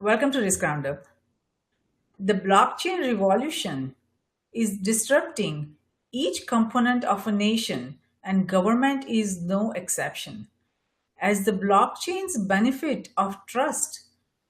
Welcome to Risk Roundup. The blockchain revolution is disrupting each component of a nation, and government is no exception. As the blockchain's benefit of trust,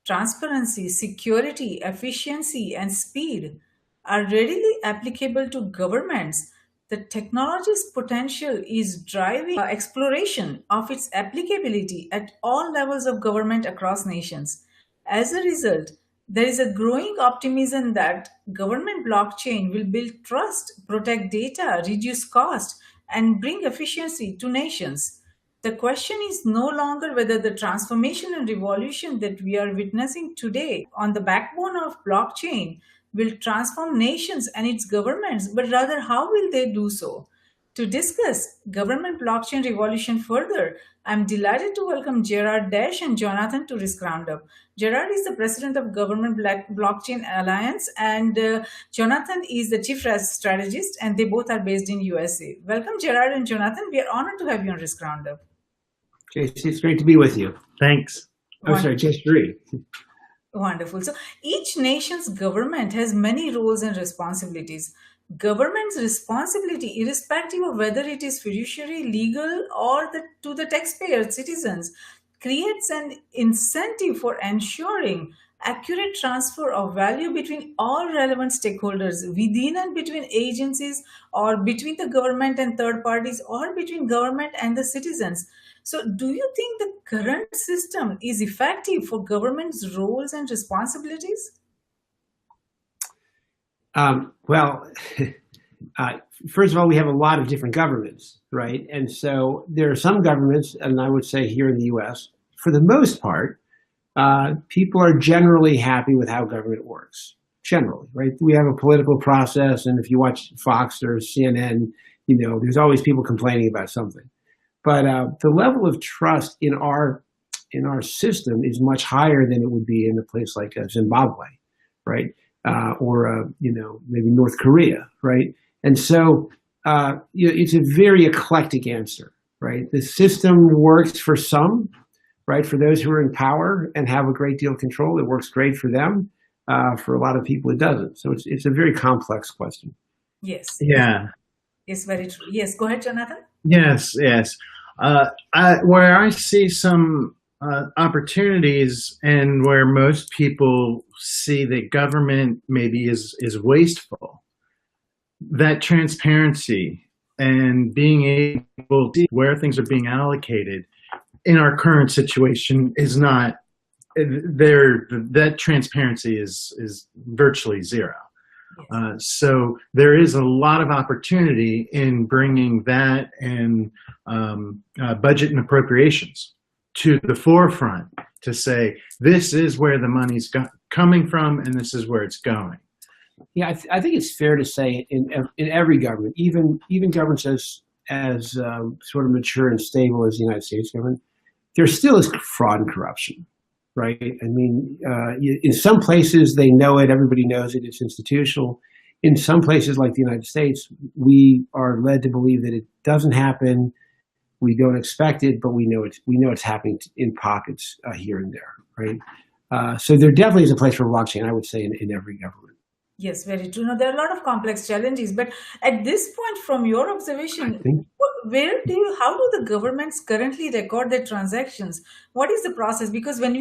transparency, security, efficiency, and speed are readily applicable to governments, the technology's potential is driving exploration of its applicability at all levels of government across nations. As a result, there is a growing optimism that government blockchain will build trust, protect data, reduce cost, and bring efficiency to nations. The question is no longer whether the transformation and revolution that we are witnessing today on the backbone of blockchain will transform nations and its governments, but rather how will they do so? To discuss government blockchain revolution further, I'm delighted to welcome Gerard, Dache, and Jonathan to Risk Roundup. Gerard is the president of Government Blockchain Alliance, and Jonathan is the chief strategist, and they both are based in USA. Welcome, Gerard and Jonathan. We are honored to have you on Risk Roundup. JC, it's great to be with you. Thanks. Oh, sorry, Jeffrey. Wonderful. So each nation's government has many roles and responsibilities. Government's responsibility, irrespective of whether it is fiduciary, legal, or to the taxpayer citizens, creates an incentive for ensuring accurate transfer of value between all relevant stakeholders within and between agencies, or between the government and third parties, or between government and the citizens. So, do you think the current system is effective for government's roles and responsibilities? Well, first of all, we have a lot of different governments, right? And so there are some governments, and I would say here in the US, for the most part, people are generally happy with how government works, generally, right? We have a political process, and if you watch Fox or CNN, there's always people complaining about something. But the level of trust in our system is much higher than it would be in a place like Zimbabwe, right? Or maybe North Korea, right? And so it's a very eclectic answer, right? The system works for some, right? For those who are in power and have a great deal of control, it works great for them. For a lot of people, it doesn't. So it's a very complex question. Yes. Yeah. Yes, very true. Yes, go ahead, Jonathan. Yes. Where I see some opportunities, and where most people see that government maybe is wasteful, that transparency and being able to see where things are being allocated in our current situation is not there. That transparency is virtually zero. So there is a lot of opportunity in bringing that and budget and appropriations to the forefront to say, this is where the money's coming from and this is where it's going. Yeah, I think it's fair to say in every government, even governments as sort of mature and stable as the United States government, there still is fraud and corruption. Right? I mean, in some places they know it, everybody knows it, it's institutional. In some places like the United States, we are led to believe that it doesn't happen. We don't expect it, but we know it's happening in pockets here and there, right? So there definitely is a place for blockchain, I would say, in every government. Yes, very true. Now, there are a lot of complex challenges, but at this point, from your observation, how do the governments currently record their transactions? What is the process? Because when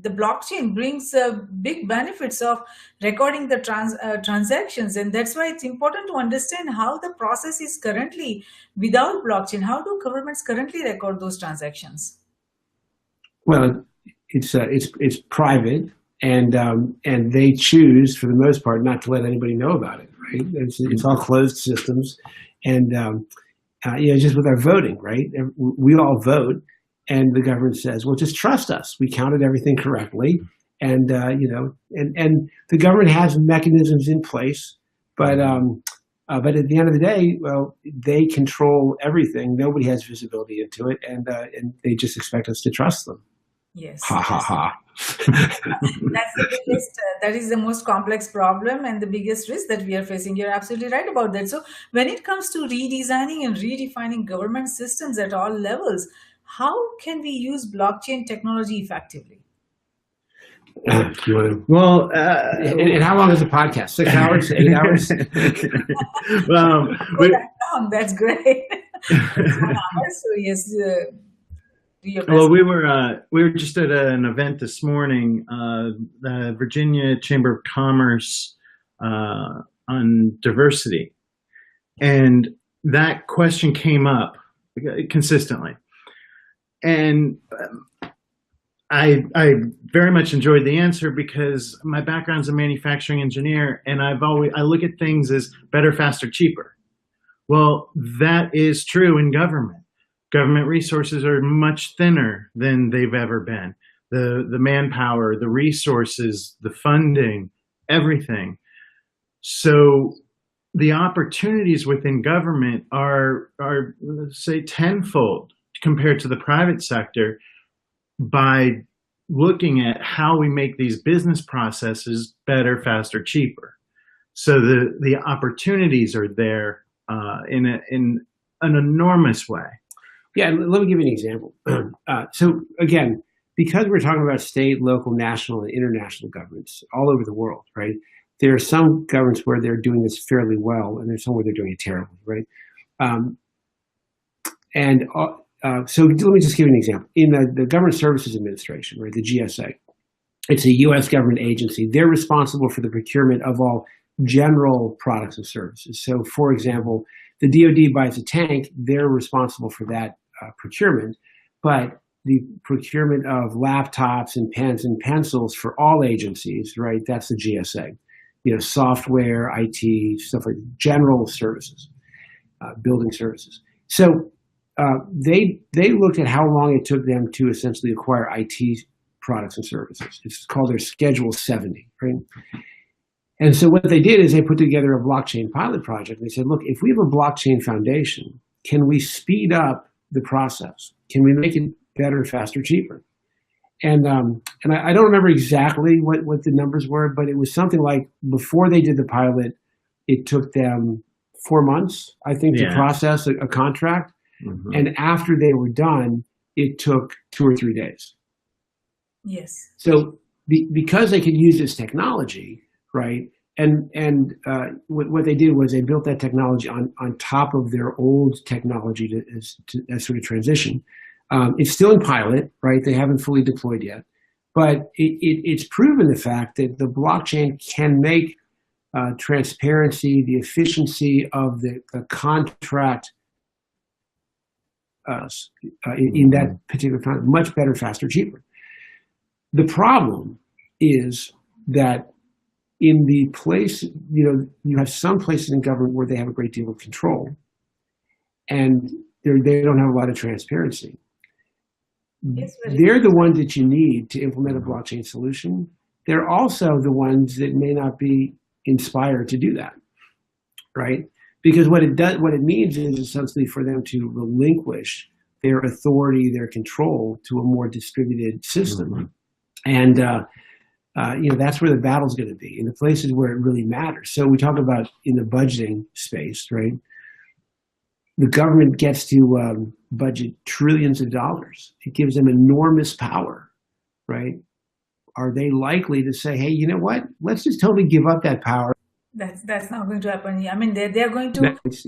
the blockchain brings big benefits of recording the transactions, and that's why it's important to understand how the process is currently without blockchain. How do governments currently record those transactions? Well, it's private. And they choose, for the most part, not to let anybody know about it, right? It's all closed systems, and just with our voting, right? We all vote, and the government says, "Well, just trust us. We counted everything correctly," and and the government has mechanisms in place, but at the end of the day, well, they control everything. Nobody has visibility into it, and they just expect us to trust them. Yes. Ha ha ha. That's the biggest, that is the most complex problem and the biggest risk that we are facing. You're absolutely right about that. So when it comes to redesigning and redefining government systems at all levels, how can we use blockchain technology effectively? You want to? Well, And how long is the podcast? 6 hours? 8 hours? well, Oh, that long. That's great. 1 hour. So yes, do your best. well, we were just at an event this morning, the Virginia Chamber of Commerce on diversity, and that question came up consistently, and I very much enjoyed the answer because my background's a manufacturing engineer, and I look at things as better, faster, cheaper. Well, that is true in government. Government resources are much thinner than they've ever been. The manpower, the resources, the funding, everything. So the opportunities within government are say tenfold compared to the private sector by looking at how we make these business processes better, faster, cheaper. So the opportunities are there in an enormous way. Yeah, let me give you an example. So again, because we're talking about state, local, national, and international governments all over the world, right? There are some governments where they're doing this fairly well, and there's some where they're doing it terribly, right? So let me just give you an example. In the Government Services Administration, right, the GSA, it's a U.S. government agency. They're responsible for the procurement of all general products and services. So, for example, the DoD buys a tank, they're responsible for that procurement, but the procurement of laptops and pens and pencils for all agencies, right, that's the GSA. Software, IT, stuff like general services, building services. So they looked at how long it took them to essentially acquire IT products and services. It's called their Schedule 70, right? And so what they did is they put together a blockchain pilot project. They said, look, if we have a blockchain foundation, can we speed up the process? Can we make it better, faster, cheaper? And I don't remember exactly what the numbers were, but it was something like before they did the pilot, it took them 4 months, I think, to process a contract. Mm-hmm. And after they were done, it took 2 or 3 days. Yes. So because they could use this technology, right? And what they did was they built that technology on top of their old technology to sort of transition. It's still in pilot, right? They haven't fully deployed yet, but it's proven the fact that the blockchain can make transparency, the efficiency of the contract in that particular contract much better, faster, cheaper. The problem is that in the place, you have some places in government where they have a great deal of control, and they don't have a lot of transparency. They're the ones that you need to implement a blockchain solution. They're also the ones that may not be inspired to do that, right? Because what it means is essentially for them to relinquish their authority, their control to a more distributed system. Mm-hmm. And that's where the battle's going to be, in the places where it really matters. So we talk about in the budgeting space, right? The government gets to budget trillions of dollars. It gives them enormous power, right? Are they likely to say, hey, you know what? Let's just totally give up that power? That's not going to happen. I mean, they're going to. It's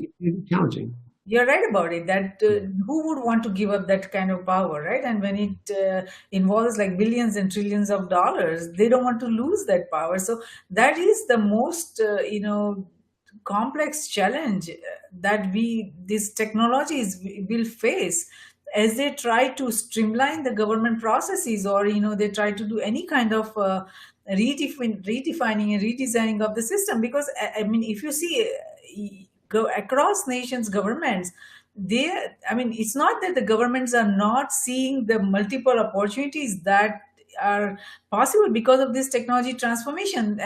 challenging. You're right about it, that who would want to give up that kind of power, right? And when it involves like billions and trillions of dollars, they don't want to lose that power. So that is the most, complex challenge that these technologies will face as they try to streamline the government processes, or, they try to do any kind of redefining and redesigning of the system. Because, I mean, if you see, go across nations' governments, it's not that the governments are not seeing the multiple opportunities that are possible because of this technology transformation.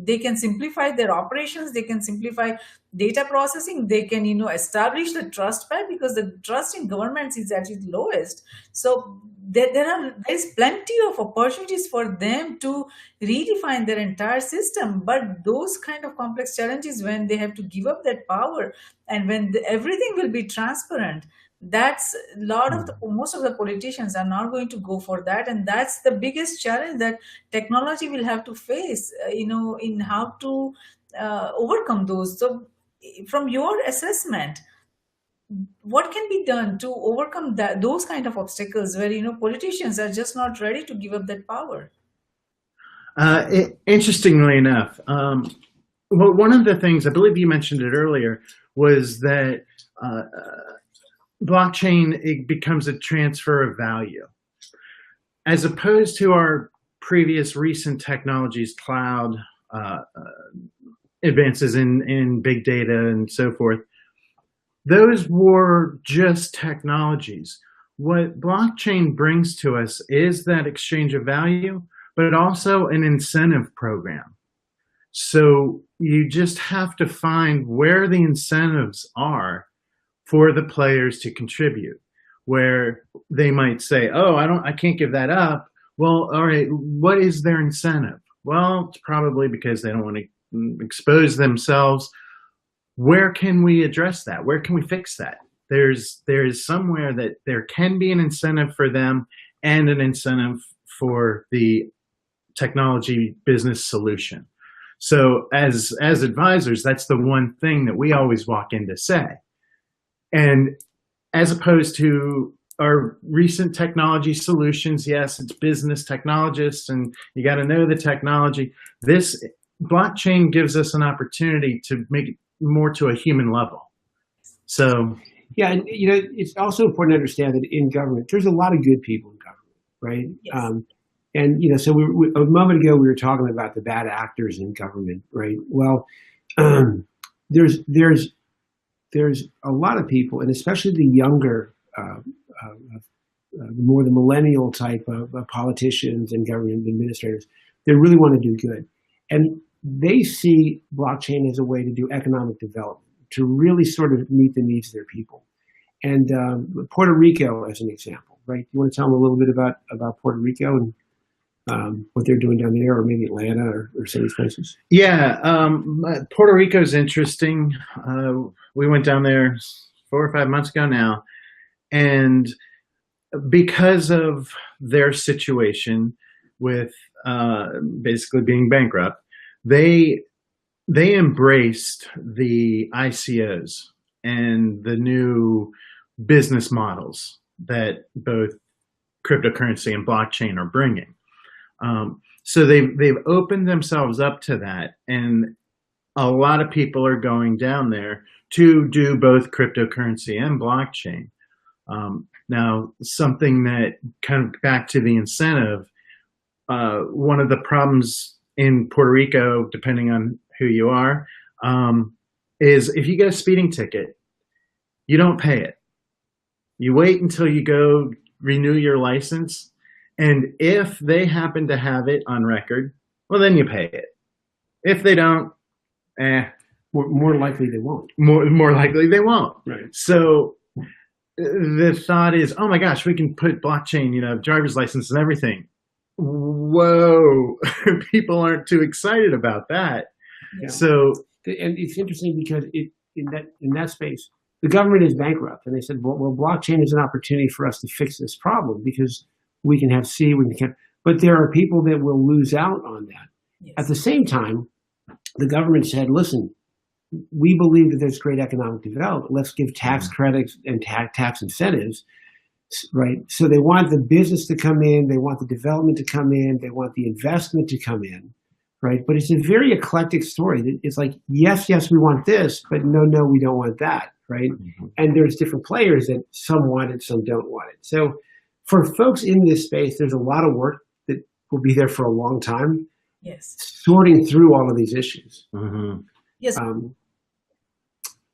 They can simplify their operations, they can simplify data processing, they can establish the trust pipe, because the trust in governments is at its lowest. So there's plenty of opportunities for them to redefine their entire system. But those kind of complex challenges, when they have to give up that power, and when everything will be transparent, That's a lot of the most of the politicians are not going to go for that, and that's the biggest challenge that technology will have to face, in how to overcome those. So from your assessment, what can be done to overcome those kind of obstacles where politicians are just not ready to give up that power? Interestingly enough, well, one of the things, I believe you mentioned it earlier, was that blockchain, it becomes a transfer of value. As opposed to our previous recent technologies, cloud, advances in big data and so forth, those were just technologies. What blockchain brings to us is that exchange of value, but also an incentive program. So you just have to find where the incentives are for the players to contribute, where they might say, oh, I can't give that up. Well, all right, what is their incentive? Well, it's probably because they don't want to expose themselves. Where can we address that? Where can we fix that? There's somewhere that there can be an incentive for them and an incentive for the technology business solution. So as advisors, that's the one thing that we always walk in to say. And as opposed to our recent technology solutions, yes, it's business technologists and you got to know the technology. This blockchain gives us an opportunity to make it more to a human level. So yeah, and it's also important to understand that in government, there's a lot of good people in government, right? Yes. And so a moment ago we were talking about the bad actors in government, right? Well, there's a lot of people, and especially the younger, more the millennial type of politicians and government administrators, they really want to do good, and they see blockchain as a way to do economic development, to really sort of meet the needs of their people. And Puerto Rico, as an example, right? You want to tell them a little bit about Puerto Rico and what they're doing down there, or maybe Atlanta or some of these places? Yeah, Puerto Rico is interesting. We went down there 4 or 5 months ago now, and because of their situation with basically being bankrupt, they embraced the ICOs and the new business models that both cryptocurrency and blockchain are bringing. So they've opened themselves up to that, and a lot of people are going down there to do both cryptocurrency and blockchain. Now, something that kind of back to the incentive, one of the problems in Puerto Rico, depending on who you are, is if you get a speeding ticket, you don't pay it. You wait until you go renew your license. And if they happen to have it on record, well, then you pay it. If they don't, more likely they won't. More likely they won't. Right. So the thought is, oh my gosh, we can put blockchain, driver's license and everything. Whoa, people aren't too excited about that. Yeah. So, and it's interesting because in that space, the government is bankrupt, and they said, well, blockchain is an opportunity for us to fix this problem because we can have but there are people that will lose out on that. Yes. At the same time, the government said, listen, we believe that there's great economic development. Let's give tax credits and tax incentives, right? So they want the business to come in, they want the development to come in, they want the investment to come in, right? But it's a very eclectic story. It's like, yes, we want this, but no, we don't want that, right? Mm-hmm. And there's different players that some want it, some don't want it. So for folks in this space, there's a lot of work that will be there for a long time. Yes. Sorting through all of these issues. Mm-hmm. Yes.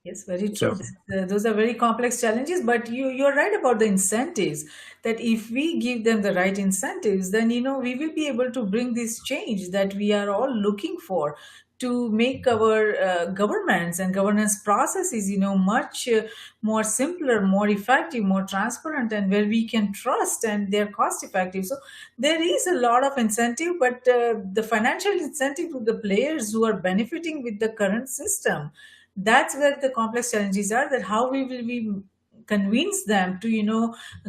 Yes, very true. So, those are very complex challenges, but you're right about the incentives, that if we give them the right incentives, then, we will be able to bring this change that we are all looking for, to make our governments and governance processes, much more simpler, more effective, more transparent, and where we can trust, and they're cost effective. So there is a lot of incentive, but the financial incentive to the players who are benefiting with the current system, that's where the complex challenges are, that how we will be convince them to,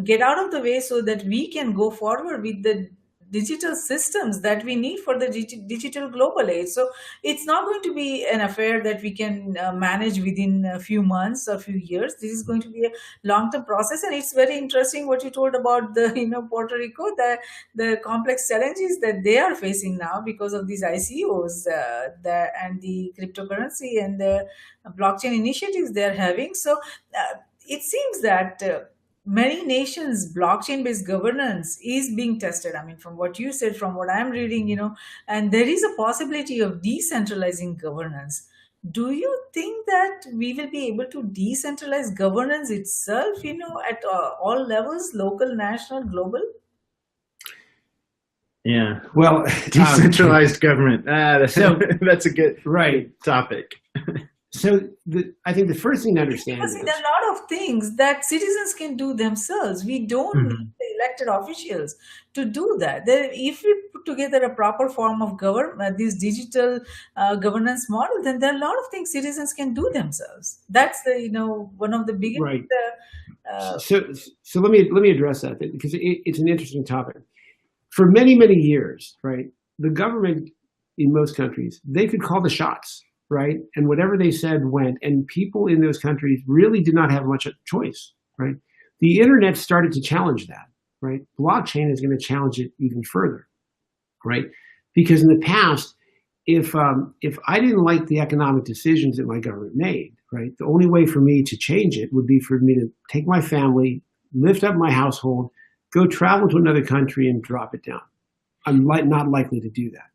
get out of the way so that we can go forward with the digital systems that we need for the digital global age. So it's not going to be an affair that we can manage within a few months or few years. This is going to be a long term process, and it's very interesting what you told about the Puerto Rico, the complex challenges that they are facing now because of these ICOs, and the cryptocurrency and the blockchain initiatives they are having. So it seems that many nations blockchain based governance is being tested. I mean, from what you said, from what I'm reading, and there is a possibility of decentralizing governance. Do you think that we will be able to decentralize governance itself, at all levels, local, national, global? Yeah. Well, Decentralized government. So- That's a good right. topic. So I think the first thing to understand Because is there are a lot of things that citizens can do themselves. We don't Mhm. need the elected officials to do that. If we put together a proper form of government, this digital governance model, then there are a lot of things citizens can do themselves. That's the one of the biggest. right. Uh, So let me address that because it's an interesting topic. For many years, right, the government in most countries, they could call the shots, right, and whatever they said went, and people in those countries really did not have much choice, right. The internet started to challenge that, right. Blockchain is going to challenge it even further, right, because in the past, if I didn't like the economic decisions that my government made, right, the only way for me to change it would be for me to take my family, lift up my household, go travel to another country and drop it down. I'm not likely to do that.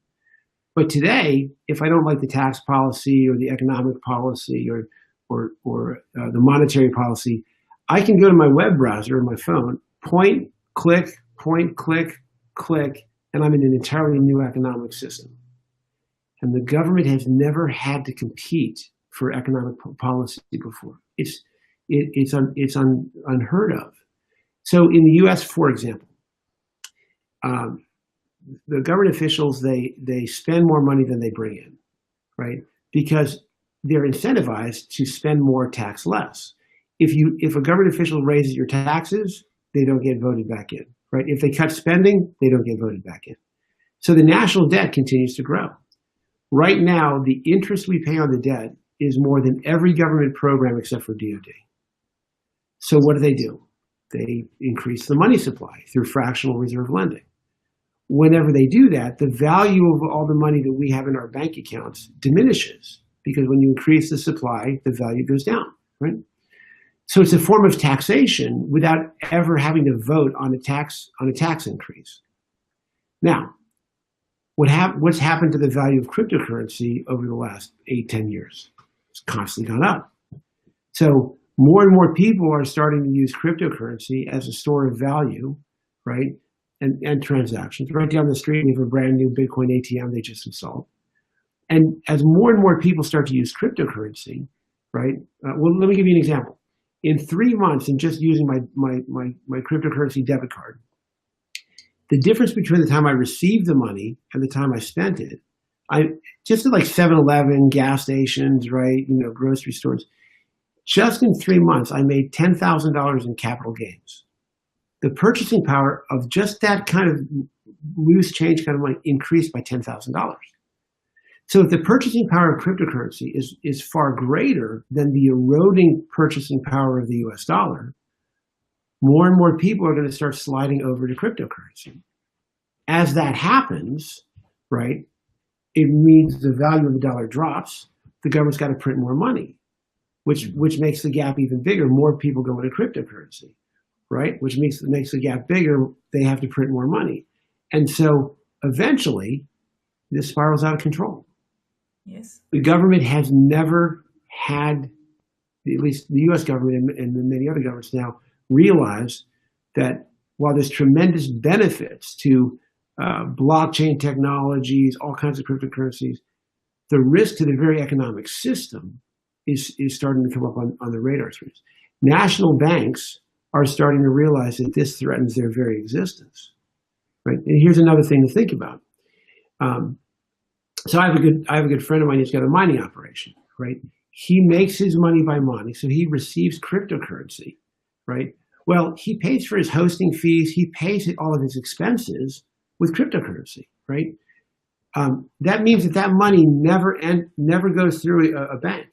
But today, if I don't like the tax policy or the economic policy or the monetary policy, I can go to my web browser or my phone, point, click, and I'm in an entirely new economic system. And the government has never had to compete for economic policy before. It's unheard of. So in the U.S., for example, the government officials, they spend more money than they bring in, right? Because they're incentivized to spend more, tax less. If a government official raises your taxes, they don't get voted back in, right? If they cut spending, they don't get voted back in. So the national debt continues to grow. Right now, the interest we pay on the debt is more than every government program except for DoD. So what do? They increase the money supply through fractional reserve lending. Whenever they do that, the value of all the money that we have in our bank accounts diminishes because when you increase the supply, the value goes down, right? So it's a form of taxation without ever having to vote on a tax increase. Now, what's happened to the value of cryptocurrency over the last 8-10 years? It's constantly gone up. So more and more people are starting to use cryptocurrency as a store of value, right? And transactions. Right down the street, we have a brand new Bitcoin ATM they just installed. And as more and more people start to use cryptocurrency, right? Well, let me give you an example. In 3 months, in just using my cryptocurrency debit card, the difference between the time I received the money and the time I spent it, I just at like 7-Eleven, gas stations, right? Grocery stores. Just in 3 months, I made $10,000 in capital gains. The purchasing power of just that kind of loose change kind of money increased by $10,000. So if the purchasing power of cryptocurrency is far greater than the eroding purchasing power of the US dollar, more and more people are going to start sliding over to cryptocurrency. As that happens, right, it means the value of the dollar drops. The government's got to print more money, which makes the gap even bigger. More people go into cryptocurrency, right? Which makes the gap bigger. They have to print more money. And so eventually this spirals out of control. yes. The government has never had, at least the US government and many other governments now, realize that while there's tremendous benefits to blockchain technologies, all kinds of cryptocurrencies, the risk to the very economic system is starting to come up on the radar screens. National banks are starting to realize that this threatens their very existence, right? And here's another thing to think about. So I have a good friend of mine who's got a mining operation, right? He makes his money by mining, so he receives cryptocurrency, right? Well, he pays for his hosting fees. He pays all of his expenses with cryptocurrency, right? That means that money never goes through a bank,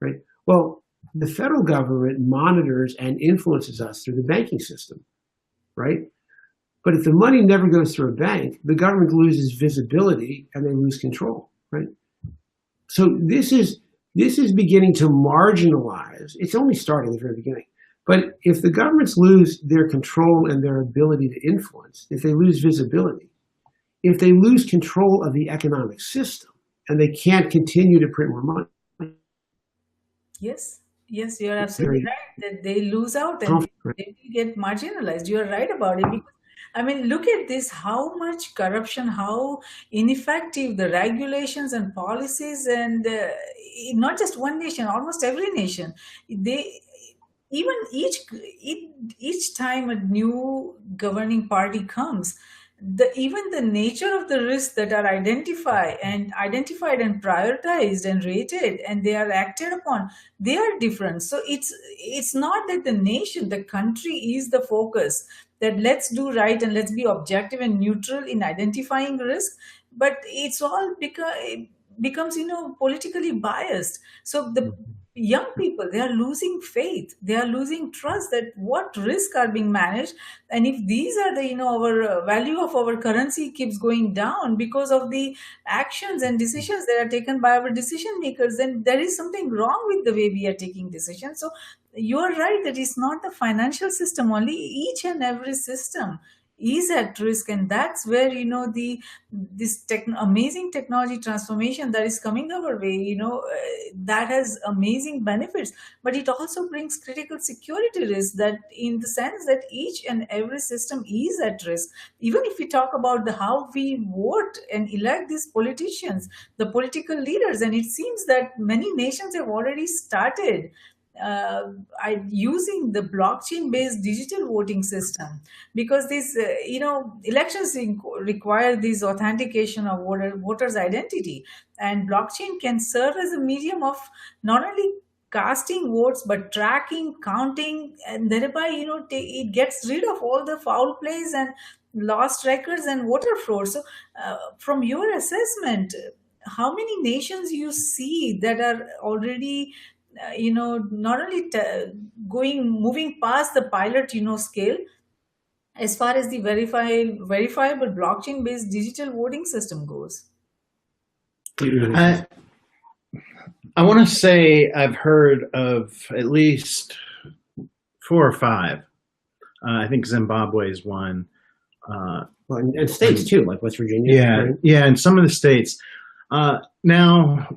right? Well, the federal government monitors and influences us through the banking system, right? But if the money never goes through a bank, the government loses visibility and they lose control, right? So this is beginning to marginalize. It's only starting at the very beginning. But if the governments lose their control and their ability to influence, if they lose visibility, if they lose control of the economic system and they can't continue to print more money, Yes, yes, you're it's absolutely very right that they lose out and conflict, right? they will get marginalized. You're right about it because I mean, look at this: how much corruption, how ineffective the regulations and policies, and not just one nation, almost every nation. They even each time a new governing party comes, even the nature of the risks that are identified and prioritized and rated and they are acted upon, they are different. So it's not that the country is the focus, that let's do right and let's be objective and neutral in identifying risk, but it's all because it becomes politically biased. So the young people, they are losing faith, they are losing trust that what risk are being managed. And if these are the our value of our currency keeps going down because of the actions and decisions that are taken by our decision makers, then there is something wrong with the way we are taking decisions. So you are right that it's not the financial system only, each and every system is at risk. And that's where the amazing technology transformation that is coming our way, that has amazing benefits, but it also brings critical security risk, that in the sense that each and every system is at risk. Even if we talk about the how we vote and elect these politicians, the political leaders, and it seems that many nations have already started using the blockchain-based digital voting system, because these elections require this authentication of voters' identity, and blockchain can serve as a medium of not only casting votes but tracking, counting, and thereby it gets rid of all the foul plays and lost records and voter fraud. So, from your assessment, how many nations you see that are already not only moving past the pilot scale as far as the verifiable blockchain based digital voting system goes? I, I want to say I've heard of at least 4 or 5. I think Zimbabwe is one. Well, and states too, like West Virginia. Yeah, right? yeah, in some of the states. Now,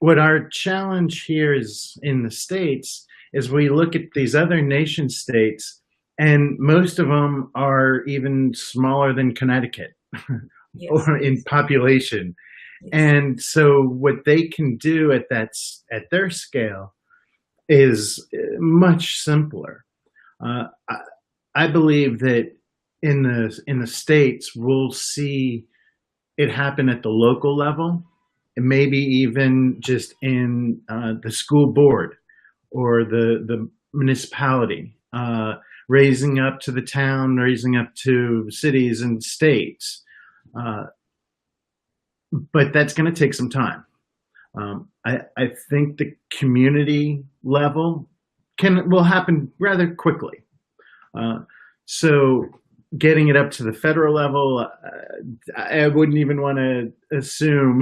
what our challenge here is in the states is we look at these other nation states, and most of them are even smaller than Connecticut Yes. or in population. Yes. And so what they can do at their scale is much simpler. I believe that in the states we'll see it happen at the local level, and maybe even just in the school board or the municipality, raising up to the town, raising up to cities and states. But that's going to take some time. I think the community level will happen rather quickly. So getting it up to the federal level, I wouldn't even want to assume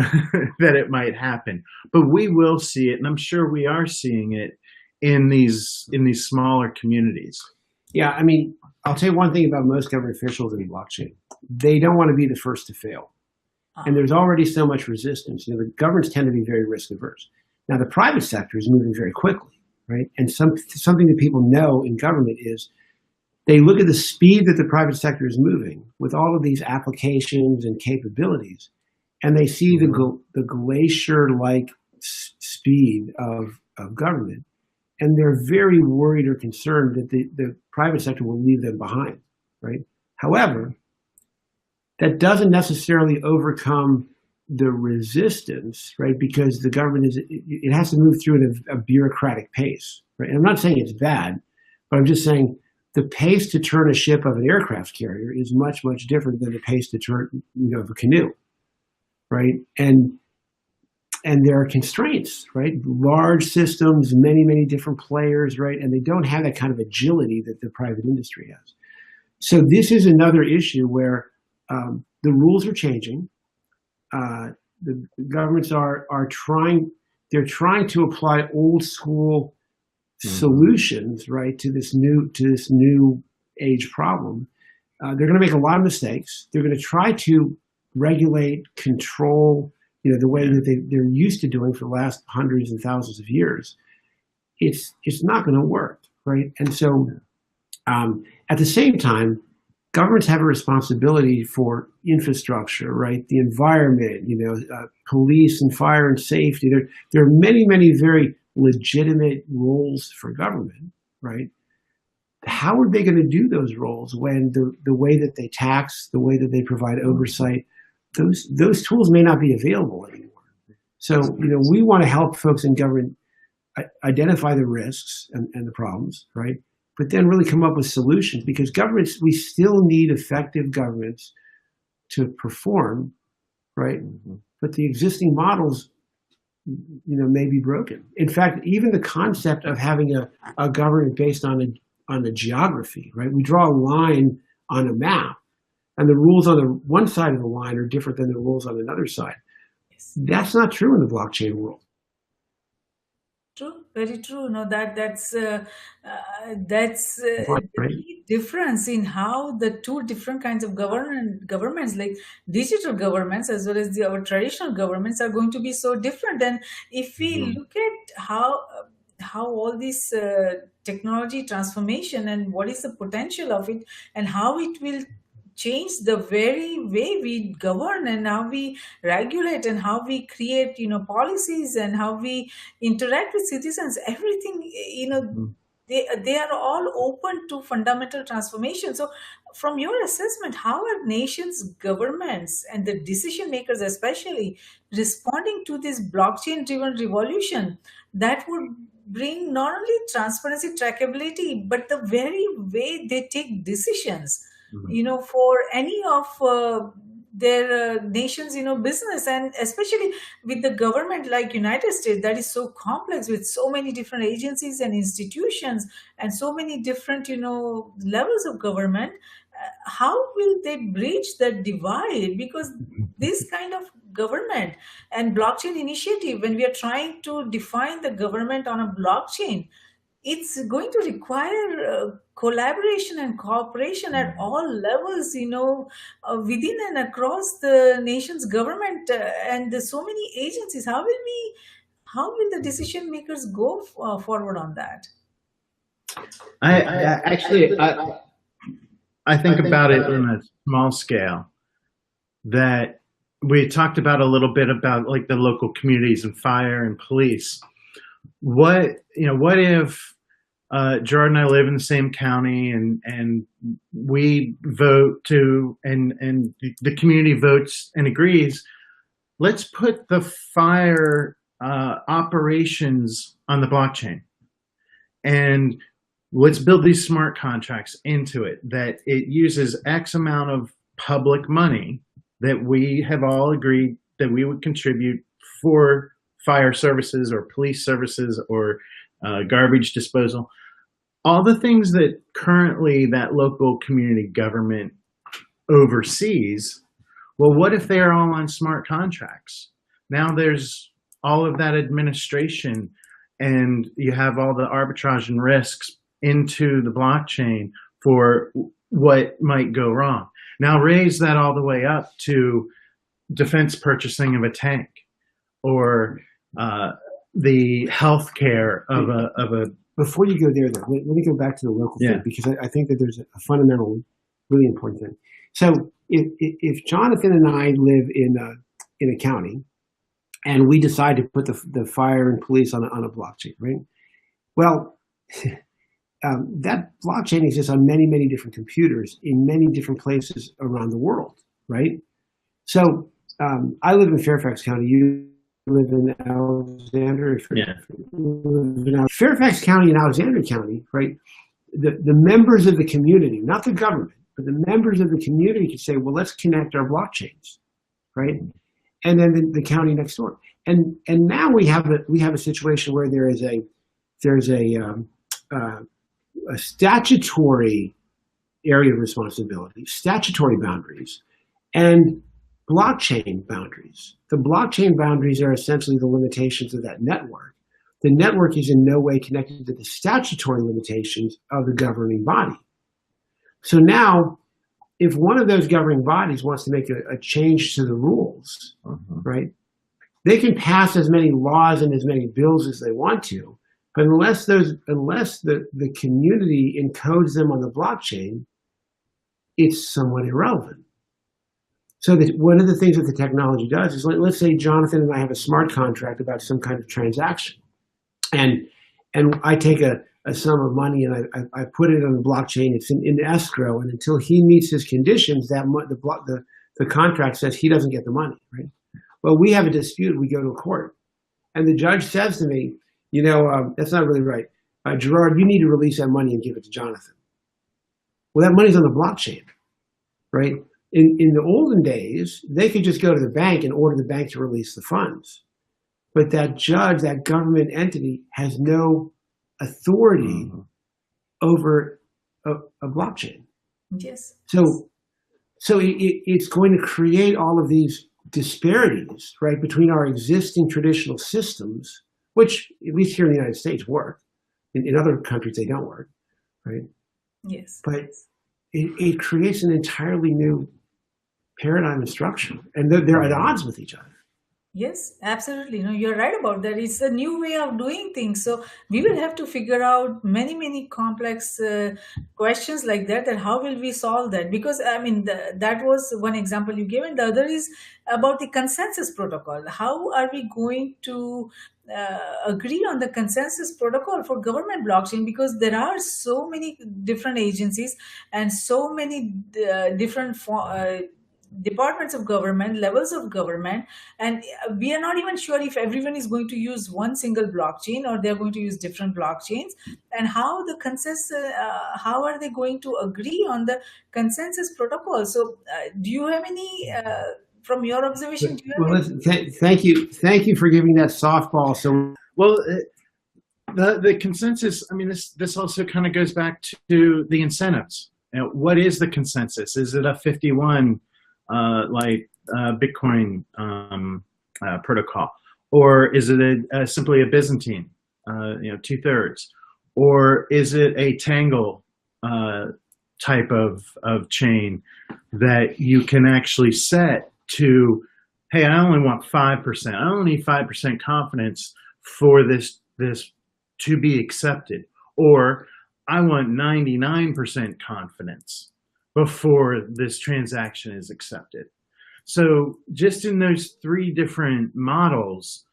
that it might happen. But we will see it, and I'm sure we are seeing it in these smaller communities. Yeah, I mean, I'll tell you one thing about most government officials in blockchain. They don't want to be the first to fail. And there's already so much resistance. The governments tend to be very risk averse. Now, the private sector is moving very quickly, right? And something that people know in government is they look at the speed that the private sector is moving with all of these applications and capabilities, and they see the glacier-like speed of government, and they're very worried or concerned that the private sector will leave them behind, right? However, that doesn't necessarily overcome the resistance, right? Because the government it has to move through at a bureaucratic pace, right? And I'm not saying it's bad, but I'm just saying the pace to turn a ship of an aircraft carrier is much, much different than the pace to turn, of a canoe, right? And there are constraints, right? Large systems, many, many different players, right? And they don't have that kind of agility that the private industry has. So this is another issue where the rules are changing. The governments are trying to apply old school solutions, right, to this new age problem. They're going to make a lot of mistakes. They're going to try to regulate, control, the way that they're used to doing for the last hundreds and thousands of years. It's not going to work, right? And so, at the same time, governments have a responsibility for infrastructure, right? The environment, police and fire and safety. There are many, many very legitimate roles for government, right? How are they going to do those roles when the way that they tax, the way that they provide oversight, those tools may not be available anymore. So, we want to help folks in government identify the risks and the problems, right? But then really come up with solutions, because governments, we still need effective governments to perform, right? But the existing models, may be broken. In fact, even the concept of having a government based on the geography, right? We draw a line on a map, and the rules on the one side of the line are different than the rules on another side. That's not true in the blockchain world. True, very true. No, that's the key difference in how the two different kinds of governments, like digital governments as well as our traditional governments, are going to be so different. And if we look at how all this technology transformation and what is the potential of it, and how it will change the very way we govern and how we regulate and how we create, policies and how we interact with citizens, everything, they are all open to fundamental transformation. So from your assessment, how are nations, governments, and the decision makers especially responding to this blockchain driven revolution that would bring not only transparency, trackability, but the very way they take decisions, for any of their nations, business, and especially with the government like United States that is so complex with so many different agencies and institutions and so many different, levels of government. How will they bridge that divide? Because this kind of government and blockchain initiative, when we are trying to define the government on a blockchain, it's going to require collaboration and cooperation at all levels, within and across the nation's government, and there's so many agencies. How will the decision makers go forward on that? I think about it on a small scale, that we talked about a little bit about like the local communities and fire and police. What if Gerard and I live in the same county, and we vote and the community votes and agrees, let's put the fire operations on the blockchain, and let's build these smart contracts into it, that it uses X amount of public money that we have all agreed that we would contribute for fire services or police services or garbage disposal, all the things that currently that local community government oversees. Well, what if they are all on smart contracts? Now there's all of that administration, and you have all the arbitrage and risks into the blockchain for what might go wrong. Now raise that all the way up to defense purchasing of a tank, or the healthcare of a. Before you go there, though, let me go back to the local thing, because I think that there's a fundamental, really important thing. So if Jonathan and I live in a county, and we decide to put the fire and police on a blockchain, right? Well, that blockchain exists on many, many different computers in many different places around the world, right? So I live in Fairfax County. You live in Alexandria. Yeah. Fairfax County and Alexandria County, right? The members of the community, not the government, but the members of the community could say, well, let's connect our blockchains, right? And then the county next door. And now we have a situation where there's a statutory area of responsibility, statutory boundaries, and blockchain boundaries. The blockchain boundaries are essentially the limitations of that network. The network is in no way connected to the statutory limitations of the governing body. So now, if one of those governing bodies wants to make a change to the rules, right, they can pass as many laws and as many bills as they want to, but unless the community encodes them on the blockchain, it's somewhat irrelevant. So one of the things that the technology does is, let's say Jonathan and I have a smart contract about some kind of transaction, and I take a sum of money and I put it on the blockchain. It's in escrow, and until he meets his conditions, the contract says he doesn't get the money, right? Well, we have a dispute. We go to court, and the judge says to me, that's not really right. Gerard, you need to release that money and give it to Jonathan. Well, that money's on the blockchain, right? In the olden days, they could just go to the bank and order the bank to release the funds. But that judge, that government entity, has no authority over a blockchain. Yes. So it's going to create all of these disparities, right, between our existing traditional systems, which at least here in the United States work. In other countries, they don't work, right? Yes. But it creates an entirely new paradigm and structure, and they're at odds with each other. Yes, absolutely. No, you're right about that. It's a new way of doing things. So we will have to figure out many complex questions like that. And how will we solve that? Because I mean, that was one example you gave, and the other is about the consensus protocol. How are we going to agree on the consensus protocol for government blockchain? Because there are so many different agencies and so many different departments of government, levels of government, and we are not even sure if everyone is going to use one single blockchain or they're going to use different blockchains, and how the consensus, how are they going to agree on the consensus protocol? So do you have any from your observation, do you have Well, thank you for giving that softball. So, well, the consensus, I mean, this also kind of goes back to the incentives. What is the consensus? Is it a 51 like Bitcoin protocol, or is it simply a Byzantine, 2/3, or is it a Tangle type of chain that you can actually set to, hey, I only want 5%. I only need 5% confidence for this to be accepted, or I want 99% confidence before this transaction is accepted. So just in those three different models,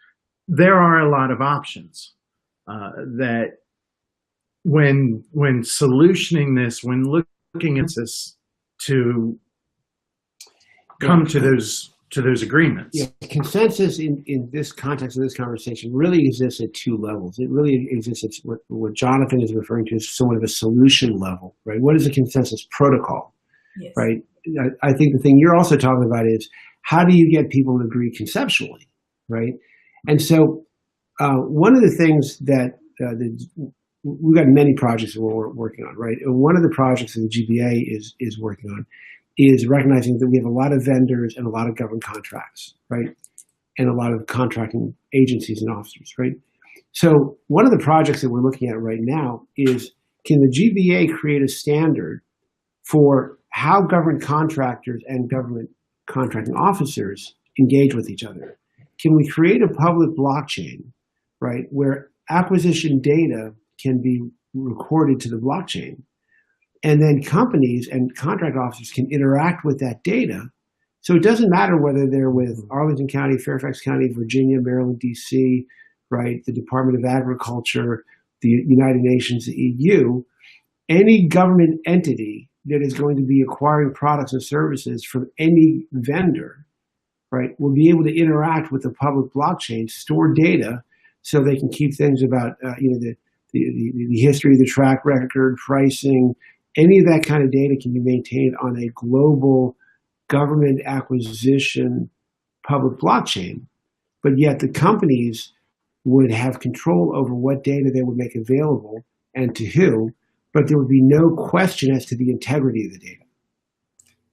there are a lot of options that when solutioning this, when looking at this, to come to those agreements. Yeah, consensus in this context of this conversation really exists at two levels. It really exists at what Jonathan is referring to as somewhat of a solution level, right? What is a consensus protocol, Yes. right? I think the thing you're also talking about is, how do you get people to agree conceptually, right? And so one of the things that we've got many projects that we're working on, right? And one of the projects that the GBA is working on is recognizing that we have a lot of vendors and a lot of government contracts, right? And a lot of contracting agencies and officers, right? So one of the projects that we're looking at right now is, can the GBA create a standard for how government contractors and government contracting officers engage with each other? Can we create a public blockchain, right, where acquisition data can be recorded to the blockchain, and then companies and contract officers can interact with that data? So it doesn't matter whether they're with Arlington County, Fairfax County, Virginia, Maryland, DC, right, the Department of Agriculture, the United Nations, the EU, any government entity that is going to be acquiring products and services from any vendor right, will be able to interact with the public blockchain, store data, so they can keep things about the history, the track record, pricing, any of that kind of data can be maintained on a global government acquisition public blockchain. But yet the companies would have control over what data they would make available and to who, but there would be no question as to the integrity of the data,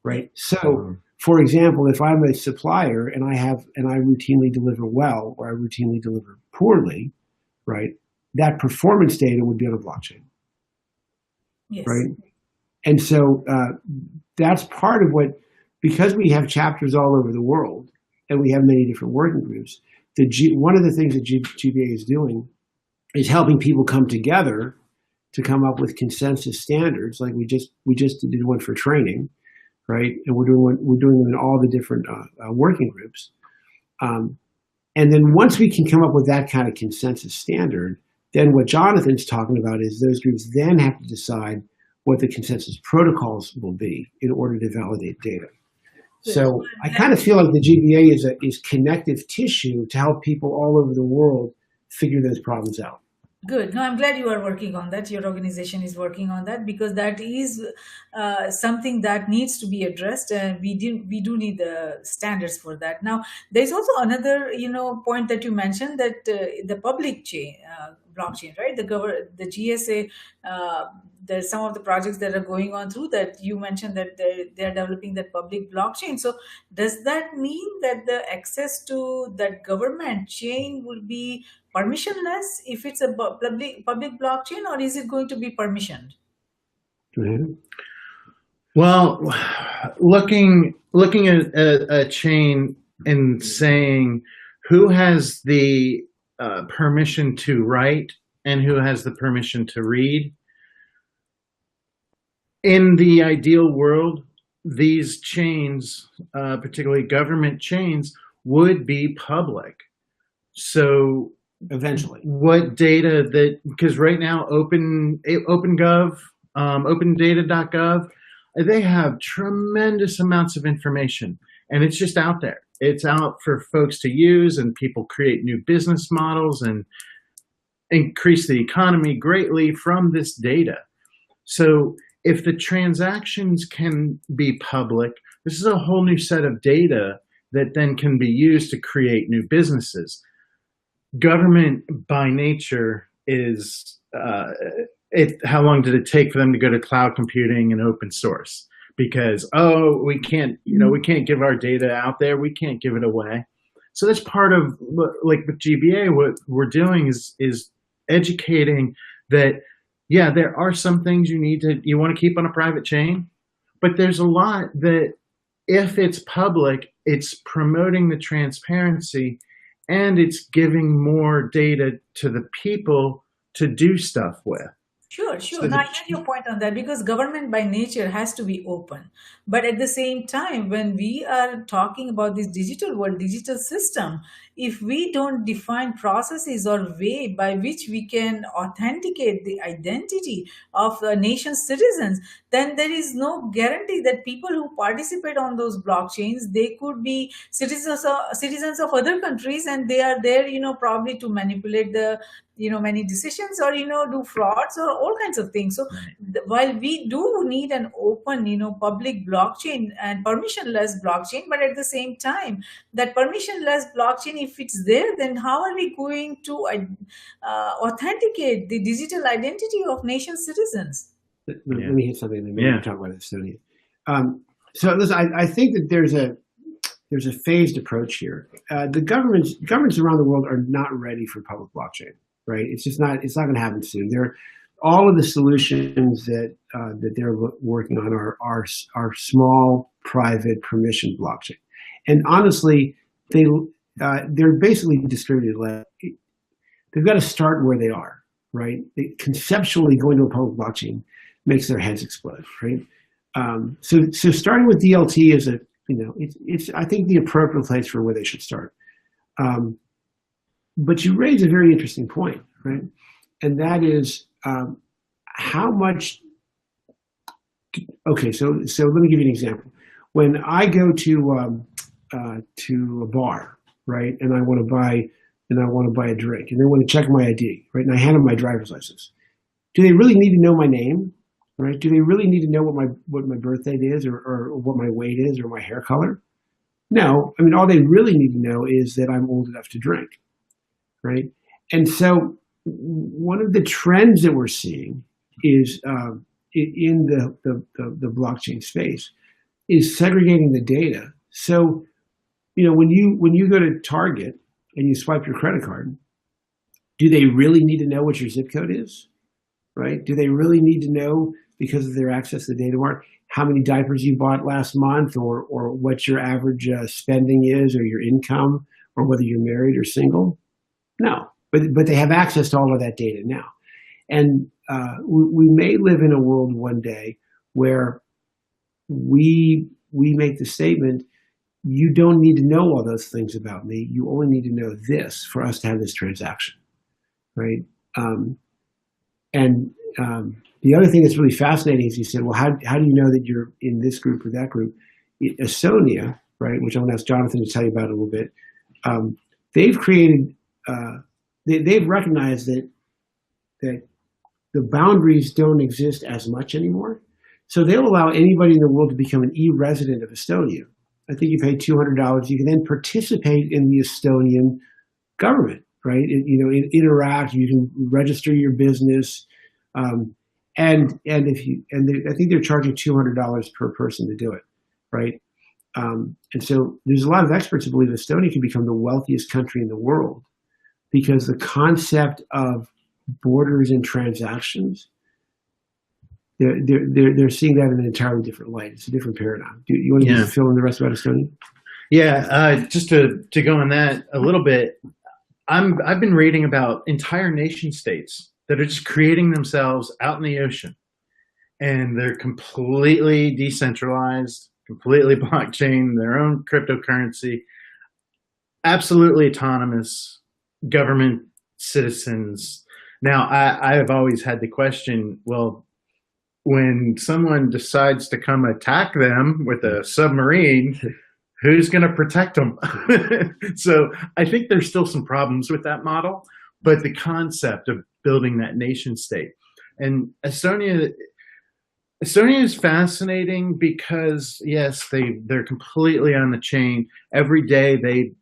right? So, for example, if I'm a supplier and I routinely deliver well or I routinely deliver poorly, right, that performance data would be on a blockchain, Yes. right? And so that's part of what, because we have chapters all over the world and we have many different working groups, one of the things that GBA is doing is helping people come together to come up with consensus standards. Like we just did one for training, right? And we're doing them in all the different working groups. And then once we can come up with that kind of consensus standard, then what Jonathan's talking about is those groups then have to decide what the consensus protocols will be in order to validate data. So I kind of feel like the GBA is connective tissue to help people all over the world figure those problems out. Good. No, I'm glad you are working on that. Your organization is working on that because that is something that needs to be addressed, and we do need the standards for that. Now, there's also another point that you mentioned, that the public chain blockchain, right? The GSA. There's some of the projects that are going on through that. You mentioned that they're developing that public blockchain. So does that mean that the access to that government chain will be permissionless if it's a public blockchain, or is it going to be permissioned? Mm-hmm. Well, looking at a chain and saying who has the permission to write and who has the permission to read. In the ideal world, these chains, particularly government chains, would be public. So eventually, what data that, because right now OpenGov, OpenData.gov, they have tremendous amounts of information, and it's just out there. It's out for folks to use, and people create new business models and increase the economy greatly from this data. So if the transactions can be public, this is a whole new set of data that then can be used to create new businesses. Government by nature is, how long did it take for them to go to cloud computing and open source? Because, we can't give our data out there. We can't give it away. So that's part of, like with GBA, what we're doing is educating that, yeah, there are some things you want to keep on a private chain, but there's a lot that if it's public, it's promoting the transparency and it's giving more data to the people to do stuff with. Sure. Now, I get your point on that, because government by nature has to be open. But at the same time, when we are talking about this digital world, digital system, if we don't define processes or way by which we can authenticate the identity of the nation's citizens, then there is no guarantee that people who participate on those blockchains, they could be citizens of other countries, and they are there, probably to manipulate the many decisions, or do frauds or all kinds of things. So while we do need an open public blockchain and permissionless blockchain, but at the same time, that permissionless blockchain, if it's there, then how are we going to authenticate the digital identity of nation citizens? Let me hit something and then talk about Estonia. So listen, I think that there's a phased approach here. The governments around the world are not ready for public blockchain. Right, it's not going to happen soon. All of the solutions that they're working on are small, private, permissioned blockchain, and honestly, they're basically distributed. They've got to start where they are. Right, conceptually going to a public blockchain makes their heads explode. Right, so starting with DLT is it's I think the appropriate place for where they should start. But you raise a very interesting point, right? And that is how much. Okay, so let me give you an example. When I go to to a bar, right? And I want to buy a drink, and they want to check my ID, right? And I hand them my driver's license. Do they really need to know my name, right? Do they really need to know what my birth date is, or what my weight is, or my hair color? No. I mean, all they really need to know is that I'm old enough to drink, right? And so one of the trends that we're seeing is in the blockchain space is segregating the data. So, when you go to Target and you swipe your credit card, do they really need to know what your zip code is, right? Do they really need to know, because of their access to the data mart, how many diapers you bought last month, or what your average spending is, or your income, or whether you're married or single? No, but they have access to all of that data now. And we may live in a world one day where we make the statement, you don't need to know all those things about me. You only need to know this for us to have this transaction, right? And the other thing that's really fascinating is you said, well, how do you know that you're in this group or that group? Estonia, right, which I'm going to ask Jonathan to tell you about a little bit, they've created, they've recognized that the boundaries don't exist as much anymore. So they'll allow anybody in the world to become an e-resident of Estonia. I think you pay $200. You can then participate in the Estonian government, right? Interact. You can register your business, and I think they're charging $200 per person to do it, right? And so there's a lot of experts who believe Estonia can become the wealthiest country in the world because the concept of borders and transactions, they're seeing that in an entirely different light. It's a different paradigm. Do you want to just fill in the rest about Estonia? Yeah, just to go on that a little bit, I've been reading about entire nation states that are just creating themselves out in the ocean, and they're completely decentralized, completely blockchain, their own cryptocurrency, absolutely autonomous government citizens. Now, I have always had the question, well, when someone decides to come attack them with a submarine, who's going to protect them? So I think there's still some problems with that model, but the concept of building that nation state. And Estonia is fascinating because, yes, they're completely on the chain. Every day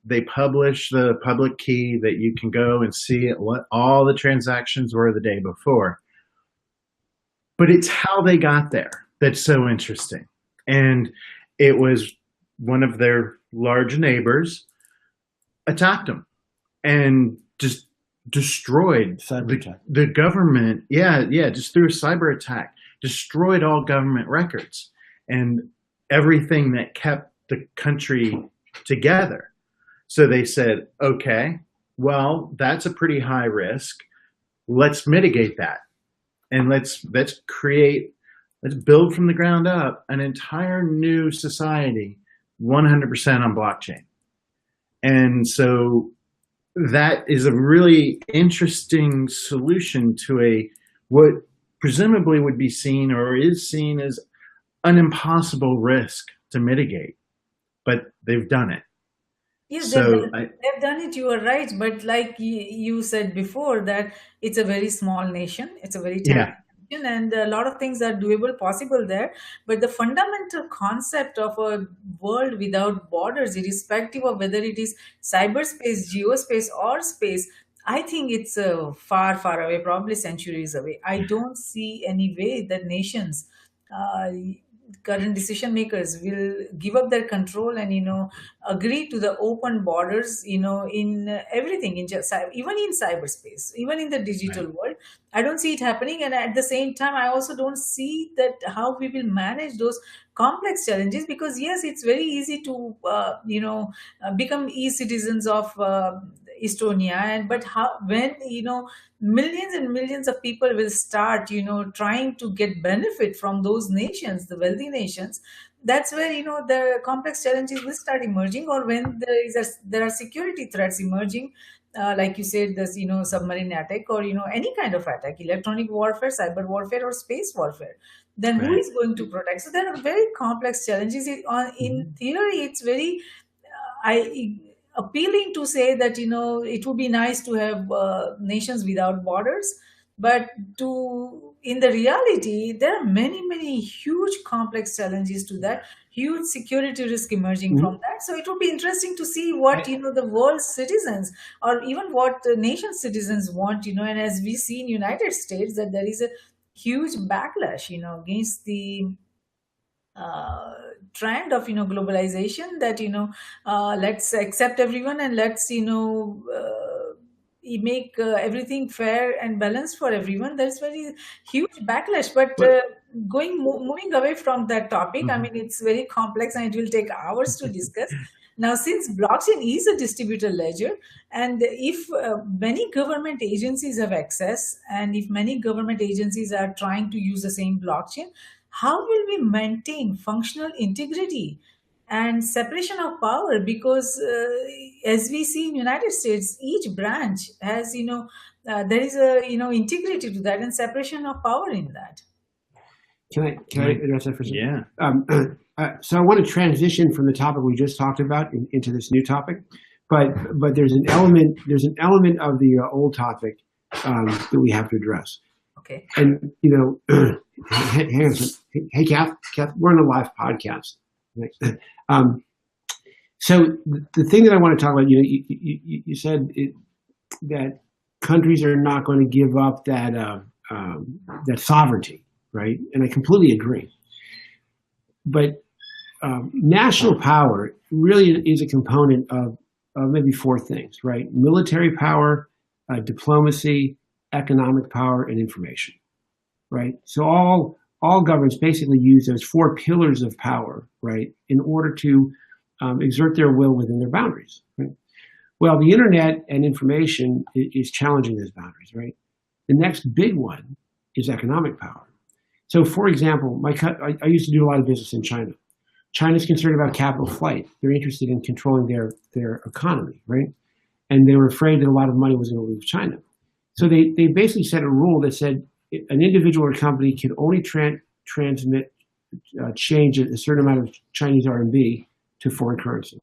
they publish the public key that you can go and see what all the transactions were the day before. But it's how they got there that's so interesting. And it was one of their large neighbors attacked them and just destroyed the government. Yeah, just through a cyber attack, destroyed all government records and everything that kept the country together. So they said, okay, well, that's a pretty high risk. Let's mitigate that. And let's build from the ground up an entire new society, 100% on blockchain. And so that is a really interesting solution to what presumably would be seen or is seen as an impossible risk to mitigate, but they've done it. Yes, So they've done it, you are right. But like you said before, that it's a very small nation, it's a very tiny nation, and a lot of things are doable, possible there. But the fundamental concept of a world without borders, irrespective of whether it is cyberspace, geospace, or space, I think it's far, far away, probably centuries away. I don't see any way that nations, current decision makers, will give up their control and agree to the open borders, in everything, in just even in cyberspace, even in the digital world. I don't see it happening, and at the same time I also don't see that how we will manage those complex challenges, because yes, it's very easy to become e-citizens of Estonia, and but how, when millions and millions of people will start trying to get benefit from those nations, the wealthy nations, that's where the complex challenges will start emerging, or when there are security threats emerging, like you said, this submarine attack, or any kind of attack, electronic warfare, cyber warfare, or space warfare, then who is going to protect? So there are very complex challenges. In theory, it's very I appealing to say that it would be nice to have nations without borders, but to in the reality there are many huge complex challenges to that, huge security risk emerging from Mhm. that. So it would be interesting to see what the world's citizens or even what the nation citizens want, and as we see in United States that there is a huge backlash against the uh, trend of globalization, that let's accept everyone and let's make everything fair and balanced for everyone. There's very huge backlash, but But moving away from that topic, I Mhm. mean, it's very complex and it will take hours to discuss. Now, since blockchain is a distributed ledger, and if many government agencies have access, and if many government agencies are trying to use the same blockchain, how will we maintain functional integrity and separation of power? Because as we see in United States, each branch has there is a integrity to that and separation of power in that. can I address that for a second? Yeah. So I want to transition from the topic we just talked about into this new topic, but there's an element of the old topic that we have to address. Okay. And hang on a second. Hey, Kath, we're on a live podcast. Um, so the thing that I want to talk about, you said that countries are not going to give up that sovereignty, right? And I completely agree. But national power really is a component of maybe four things, right? Military power, diplomacy, economic power, and information, right? So all governments basically use those four pillars of power, right, in order to exert their will within their boundaries. Right? Well, the internet and information is challenging those boundaries, right? The next big one is economic power. So, for example, I used to do a lot of business in China. China's concerned about capital flight. They're interested in controlling their economy, right? And they were afraid that a lot of money was going to leave China. So they basically set a rule that said an individual or company can only transmit change a certain amount of Chinese RMB to foreign currency.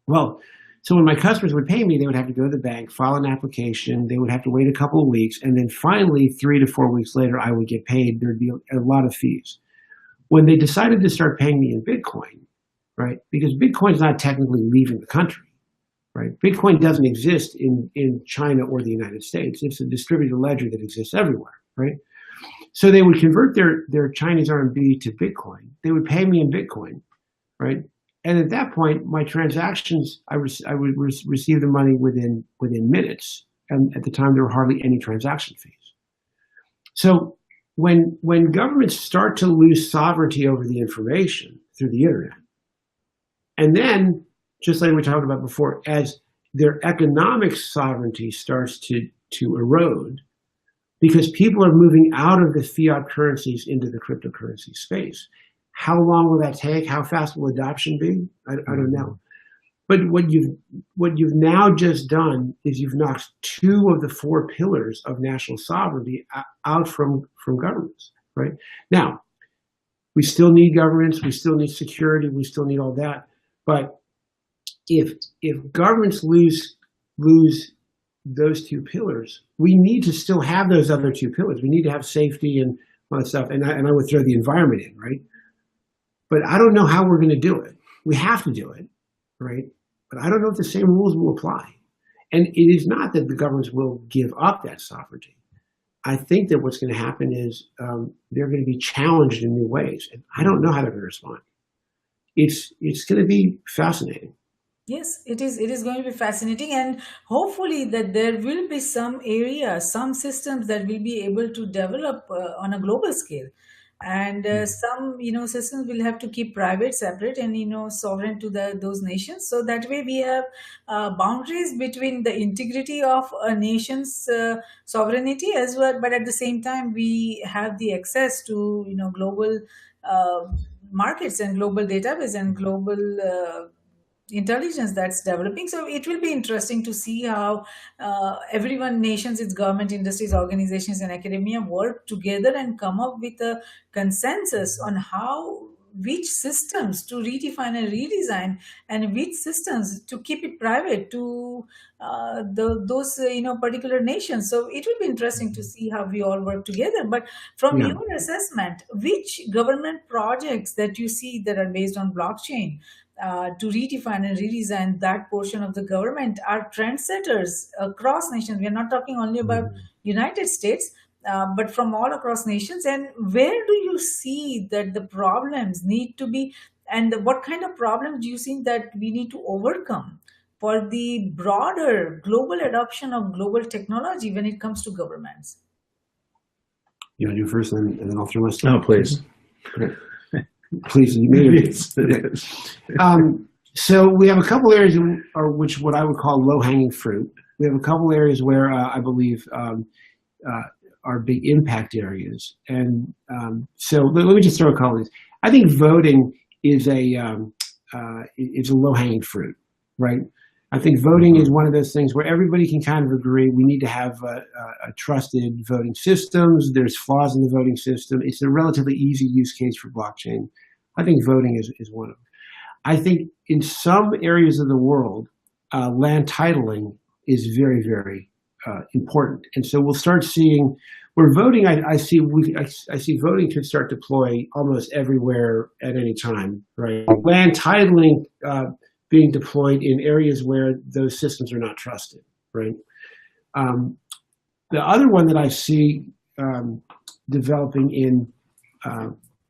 Well, so when my customers would pay me, they would have to go to the bank, file an application. They would have to wait a couple of weeks, and then finally, 3 to 4 weeks later, I would get paid. There'd be a lot of fees. When they decided to start paying me in Bitcoin, right? Because Bitcoin is not technically leaving the country, right? Bitcoin doesn't exist in China or the United States. It's a distributed ledger that exists everywhere, right? So they would convert their Chinese RMB to Bitcoin. They would pay me in Bitcoin, right? And at that point, my transactions, I would receive the money within minutes. And at the time, there were hardly any transaction fees. So when governments start to lose sovereignty over the information through the internet, and then, just like we talked about before, as their economic sovereignty starts to erode, because people are moving out of the fiat currencies into the cryptocurrency space. How long will that take? How fast will adoption be? I don't know. But what you've now just done is you've knocked two of the four pillars of national sovereignty out from governments, right? Now, we still need governments, we still need security, we still need all that. But if governments lose those two pillars, we need to still have those other two pillars. We need to have safety and all that stuff. And I would throw the environment in, right? But I don't know how we're going to do it. We have to do it, right? But I don't know if the same rules will apply. And it is not that the governments will give up that sovereignty. I think that what's going to happen is they're going to be challenged in new ways. And I don't know how they're going to respond. It's going to be fascinating. Yes, it is. It is going to be fascinating, and hopefully that there will be some areas, some systems that will be able to develop on a global scale, and some systems will have to keep private separate and sovereign to those nations. So that way we have boundaries between the integrity of a nation's sovereignty as well, but at the same time we have the access to global markets and global database and global intelligence that's developing. So it will be interesting to see how everyone, nations, its government, industries, organizations, and academia work together and come up with a consensus on how which systems to redefine and redesign, and which systems to keep it private to those particular nations. So it will be interesting to see how we all work together. But from Yeah. your assessment, which government projects that you see that are based on blockchain to redefine and redesign that portion of the government are trendsetters across nations? We are not talking only about United States, but from all across nations. And where do you see that the problems need to be, and what kind of problems do you think that we need to overcome for the broader global adoption of global technology when it comes to governments? You want to do first, and then I'll throw my Oh, please. Okay. Please, you may. So we have a couple areas which what I would call low-hanging fruit. We have a couple areas where I believe are big impact areas. And so let me just throw a couple of these. I think voting is a low-hanging fruit, right? I think voting is one of those things where everybody can kind of agree we need to have a trusted voting systems. There's flaws in the voting system. It's a relatively easy use case for blockchain. I think voting is one of them. I think in some areas of the world, land titling is very, very important. And so we'll start seeing where voting, I see voting could start to deploy almost everywhere at any time, right? Land titling being deployed in areas where those systems are not trusted, right? The other one that I see developing in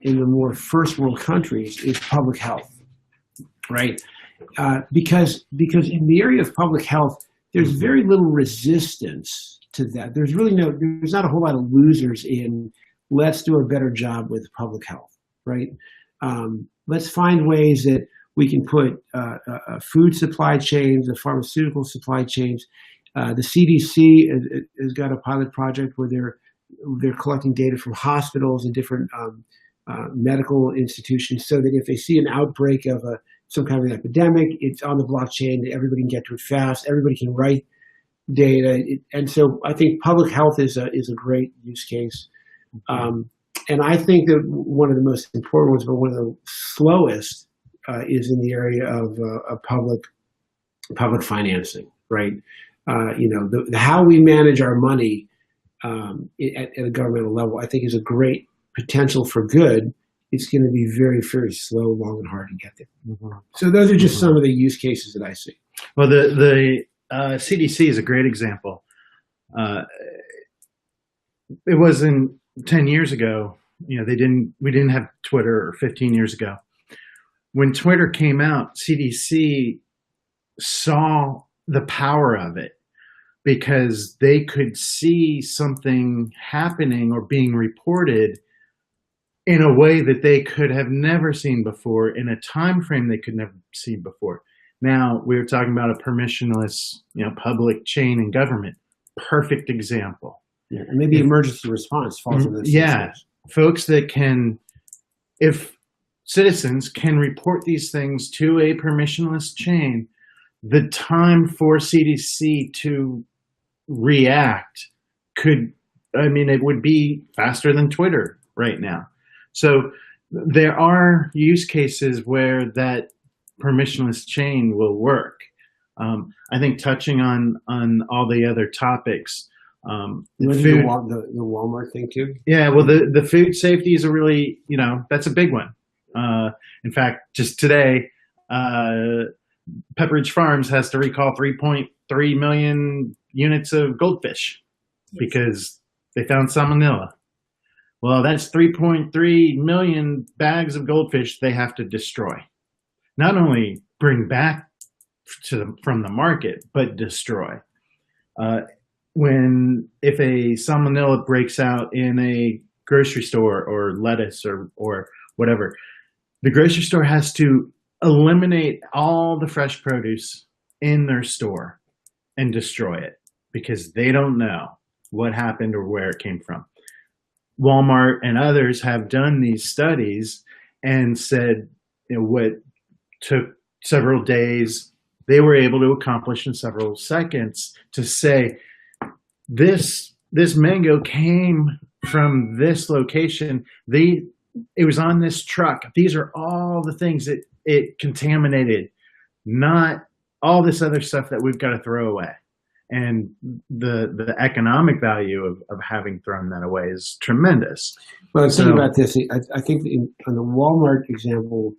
the more first world countries is public health, right? Because in the area of public health, there's very little resistance to that. There's not a whole lot of losers in let's do a better job with public health, right? Let's find ways that we can put food supply chains, the pharmaceutical supply chains. The CDC has got a pilot project where they're collecting data from hospitals and different medical institutions, so that if they see an outbreak of some kind of an epidemic, it's on the blockchain. Everybody can get to it fast. Everybody can write data, and so I think public health is a great use case. And I think that one of the most important ones, but one of the slowest, is in the area of public financing, right? How we manage our money at a governmental level, I think, is a great potential for good. It's going to be very, very slow, long, and hard to get there. So those are just some of the use cases that I see. Well, the CDC is a great example. It wasn't 10 years ago. We didn't have Twitter, or 15 years ago. When Twitter came out, CDC saw the power of it because they could see something happening or being reported in a way that they could have never seen before, in a time frame they could never see before. Now, we were talking about a permissionless, public chain in government. Perfect example. Yeah, and maybe emergency response falls into this. Yeah, folks that can, if citizens can report these things to a permissionless chain, the time for CDC to react it would be faster than Twitter right now. So there are use cases where that permissionless chain will work. I think touching on all the other topics, the Walmart thing too. Yeah, well, the food safety is a really, that's a big one. In fact, just today, Pepperidge Farms has to recall 3.3 million units of goldfish because they found salmonella. Well, that's 3.3 million bags of goldfish they have to destroy. Not only bring back from the market, but destroy. If a salmonella breaks out in a grocery store, or lettuce or whatever, the grocery store has to eliminate all the fresh produce in their store and destroy it because they don't know what happened or where it came from. Walmart and others have done these studies and said, what took several days, they were able to accomplish in several seconds to say, this mango came from this location. it was on this truck. These are all the things that it contaminated, not all this other stuff that we've got to throw away. And the economic value of having thrown that away is tremendous. Well, I'm thinking about this. I think on the Walmart example,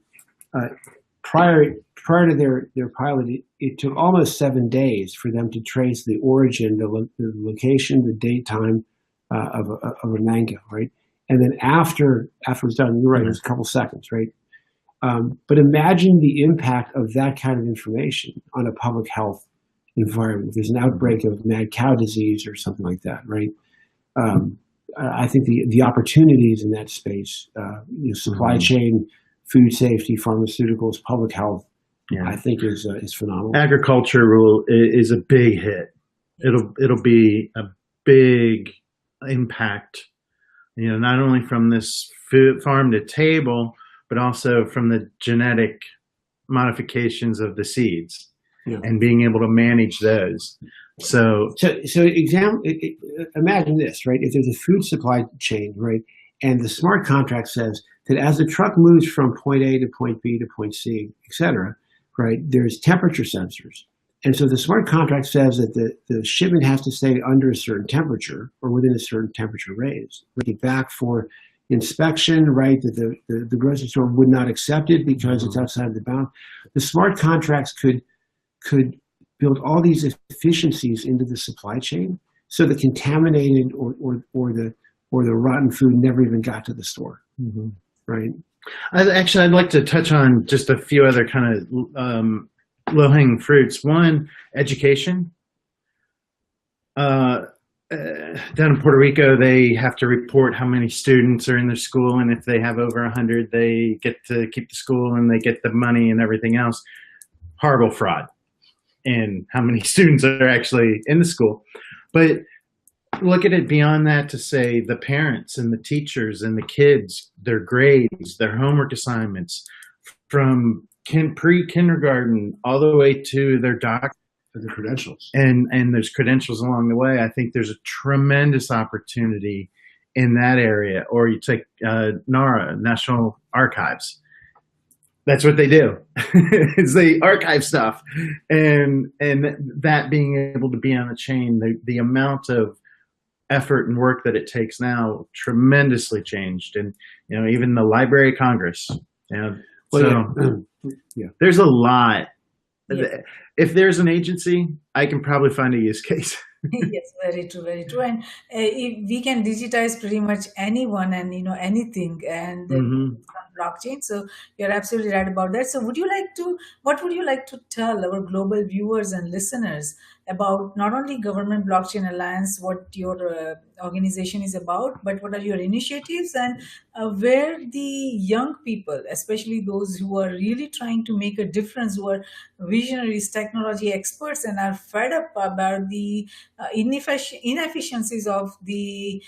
prior to their pilot, it took almost 7 days for them to trace the origin, the location, the date, time of a mango, right? And then after it was done, you're right, it was a couple seconds, right? But imagine the impact of that kind of information on a public health environment. If there's an outbreak of mad cow disease or something like that, right? I think the opportunities in that space, supply chain, food safety, pharmaceuticals, public health, I think is phenomenal. Agriculture rule is a big hit. It'll be a big impact, not only from this food farm to table, but also from the genetic modifications of the seeds. And being able to manage those. So imagine this, right? If there's a food supply chain, right, and the smart contract says that as the truck moves from point A to point B to point C, et cetera, right, there's temperature sensors. And so the smart contract says that the shipment has to stay under a certain temperature or within a certain temperature range. Bring it back for inspection, right, that the grocery store would not accept it because it's outside the bound. The smart contracts could build all these efficiencies into the supply chain so the contaminated or the rotten food never even got to the store, right? I'd like to touch on just a few other kind of low-hanging fruits. One, education. Down in Puerto Rico, they have to report how many students are in their school, and if they have over 100, they get to keep the school and they get the money and everything else. Horrible fraud. And how many students are actually in the school. But look at it beyond that to say the parents and the teachers and the kids, their grades, their homework assignments, from pre-kindergarten all the way to their doctor. For the credentials. And there's credentials along the way. I think there's a tremendous opportunity in that area. Or you take NARA, National Archives. That's what they do, is they archive stuff. And that being able to be on the chain, the amount of effort and work that it takes now tremendously changed. And, even the Library of Congress, there's a lot. Yeah. If there's an agency, I can probably find a use case. Yes, very true, very true. And if we can digitize pretty much anyone and anything, and blockchain. So you're absolutely right about that. So what would you like to tell our global viewers and listeners about not only Government Blockchain Alliance, what your organization is about, but what are your initiatives and where the young people, especially those who are really trying to make a difference, who are visionaries, technology experts, and are fed up about the inefficiencies of the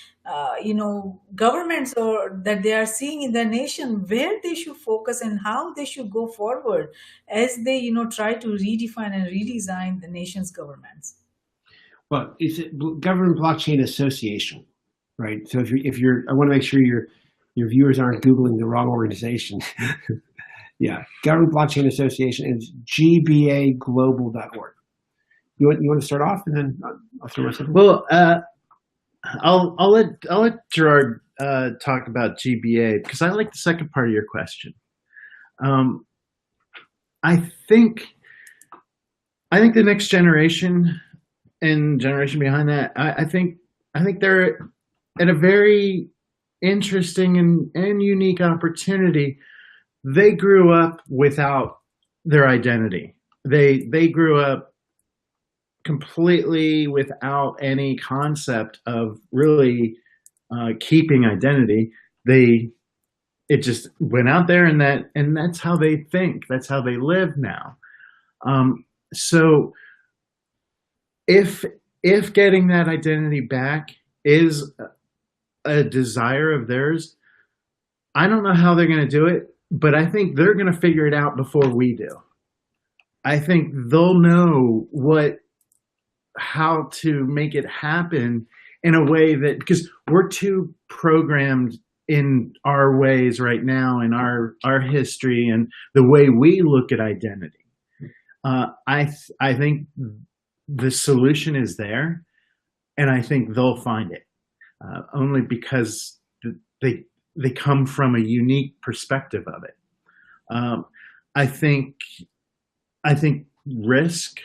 governments or that they are seeing in their nation, where they should focus and how they should go forward as they try to redefine and redesign the nation's governments. Well, it's a Government Blockchain Association, right? So if you're I want to make sure your viewers aren't Googling the wrong organization. Yeah, Government Blockchain Association is gbaglobal.org. You want to start off, and then I'll throw myself in? Well, I'll let Gerard talk about GBA, because I like the second part of your question. I think the next generation and generation behind that, I think they're at a very interesting and unique opportunity. They grew up without their identity. They grew up completely without any concept of really keeping identity. It just went out there, and that's how they think. That's how they live now. So if getting that identity back is a desire of theirs, I don't know how they're going to do it, but I think they're going to figure it out before we do. I think they'll know how to make it happen in a way that, because we're too programmed in our ways right now, in our history and the way we look at identity. I think the solution is there, and I think they'll find it, only because they come from a unique perspective of it. I think risk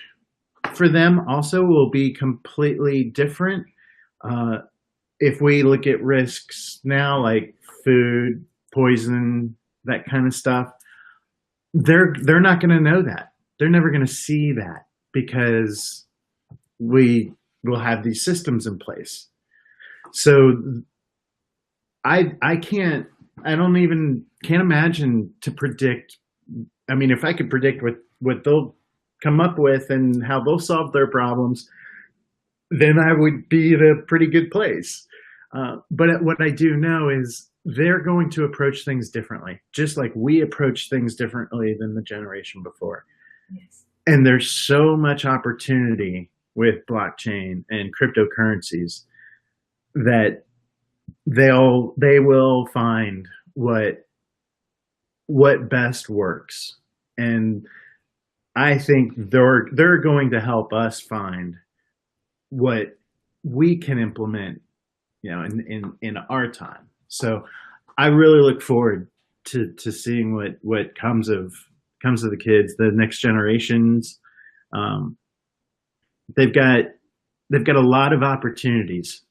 for them also will be completely different. If we look at risks now, like food, poison, that kind of stuff, they're not going to know that. They're never going to see that because we will have these systems in place. So I can't imagine to predict. I mean, if I could predict what they'll come up with and how they'll solve their problems, then I would be in a pretty good place. But what I do know is they're going to approach things differently, just like we approach things differently than the generation before. Yes. And there's so much opportunity with blockchain and cryptocurrencies that they will find what best works. And I think they're going to help us find what we can implement, in our time. So I really look forward to seeing what comes of the kids, the next generations. They've got a lot of opportunities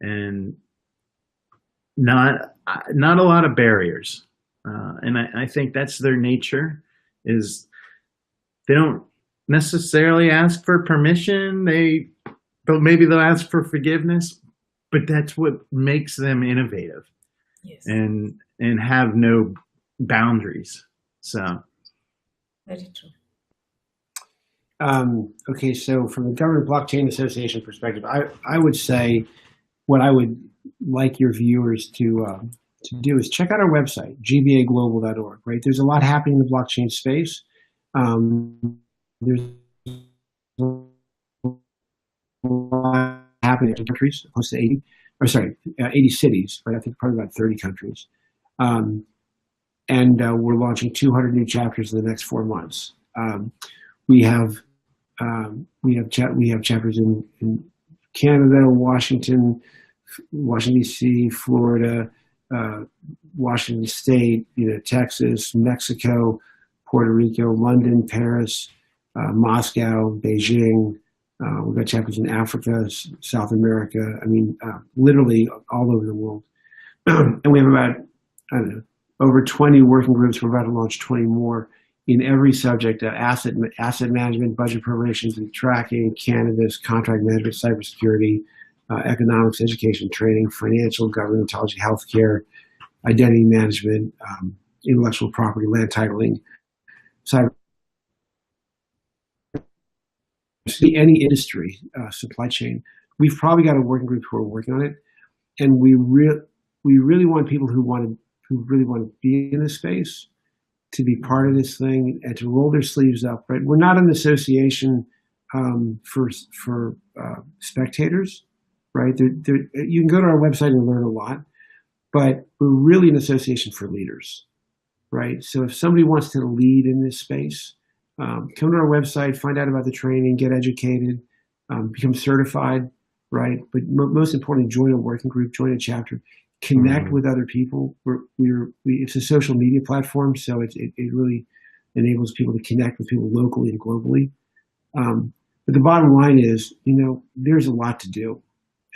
and not a lot of barriers. And I think that's their nature, is they don't necessarily ask for permission. Maybe they'll ask for forgiveness, but that's what makes them innovative. Yes. And have no boundaries. So Very true. Okay, so from the Government Blockchain Association perspective, I would say what I would like your viewers to do is check out our website, gbaglobal.org, right? There's a lot happening in the blockchain space. There's a lot happening in countries, close to 80 cities, right? I think probably about 30 countries. And we're launching 200 new chapters in the next 4 months. We have chapters in Canada, Washington D.C., Florida, Washington State, Texas, Mexico, Puerto Rico, London, Paris, Moscow, Beijing. We've got chapters in Africa, South America. I mean, literally all over the world. And we have about, over 20 working groups. We're about to launch 20 more in every subject: asset management, budget preparations and tracking, cannabis, contract management, cybersecurity, economics, education, training, financial, governmentology, healthcare, identity management, intellectual property, land titling, cyber, any industry, supply chain. We've probably got a working group who are working on it, and we really want people who really want to be in this space to be part of this thing and to roll their sleeves up. Right? We're not an association for spectators, right? You can go to our website and learn a lot, but we're really an association for leaders, right? So if somebody wants to lead in this space, come to our website, find out about the training, get educated, become certified, right? But most importantly, join a working group, join a chapter, connect with other people. It's a social media platform, so it really enables people to connect with people locally and globally. But the bottom line is, there's a lot to do,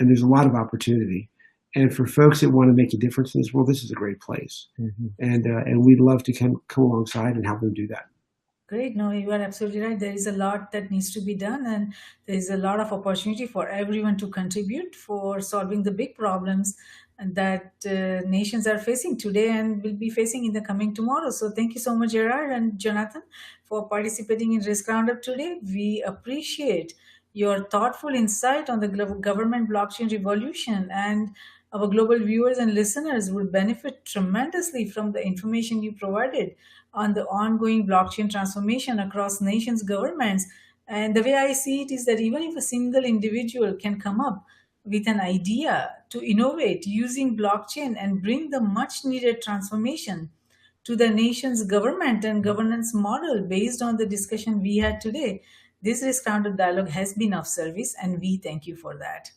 and there's a lot of opportunity. And for folks that want to make a difference in this world, this is a great place. Mm-hmm. And we'd love to come alongside and help them do that. Great. No, you are absolutely right. There is a lot that needs to be done, and there is a lot of opportunity for everyone to contribute for solving the big problems that nations are facing today and will be facing in the coming tomorrow. So thank you so much, Gerard and Jonathan, for participating in Risk Roundup today. We appreciate your thoughtful insight on the government blockchain revolution, and our global viewers and listeners will benefit tremendously from the information you provided on the ongoing blockchain transformation across nations' governments. And the way I see it is that even if a single individual can come up with an idea to innovate using blockchain and bring the much needed transformation to the nation's government and governance model based on the discussion we had today. This risk rounded dialogue has been of service, and we thank you for that.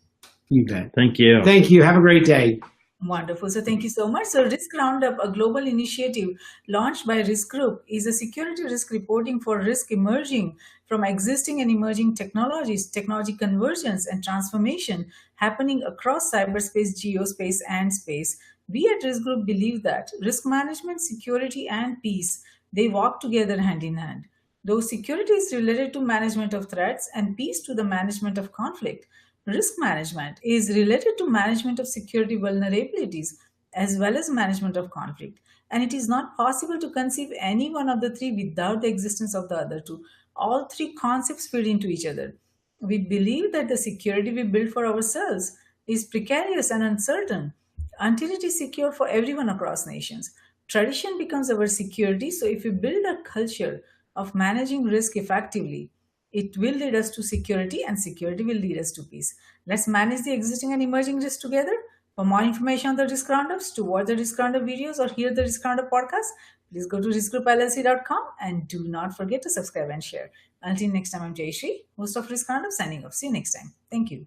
You bet. Thank you. Thank you. Have a great day. Wonderful. So thank you so much. So Risk Roundup, a global initiative launched by Risk Group, is a security risk reporting for risk emerging from existing and emerging technologies, technology convergence and transformation happening across cyberspace, geospace, and space. We at Risk Group believe that risk management, security, and peace, they walk together hand in hand. Though security is related to management of threats and peace to the management of conflict, risk management is related to management of security vulnerabilities as well as management of conflict. And it is not possible to conceive any one of the three without the existence of the other two. All three concepts feed into each other. We believe that the security we build for ourselves is precarious and uncertain until it is secure for everyone across nations. Tradition becomes our security, so if we build a culture of managing risk effectively, it will lead us to security, and security will lead us to peace. Let's manage the existing and emerging risks together. For more information on the risk roundups, to watch the risk roundup videos, or hear the risk roundup podcast, please go to riskgroupllc.com and do not forget to subscribe and share. Until next time, I'm Jayashree, host of Risk Roundup, signing off. See you next time. Thank you.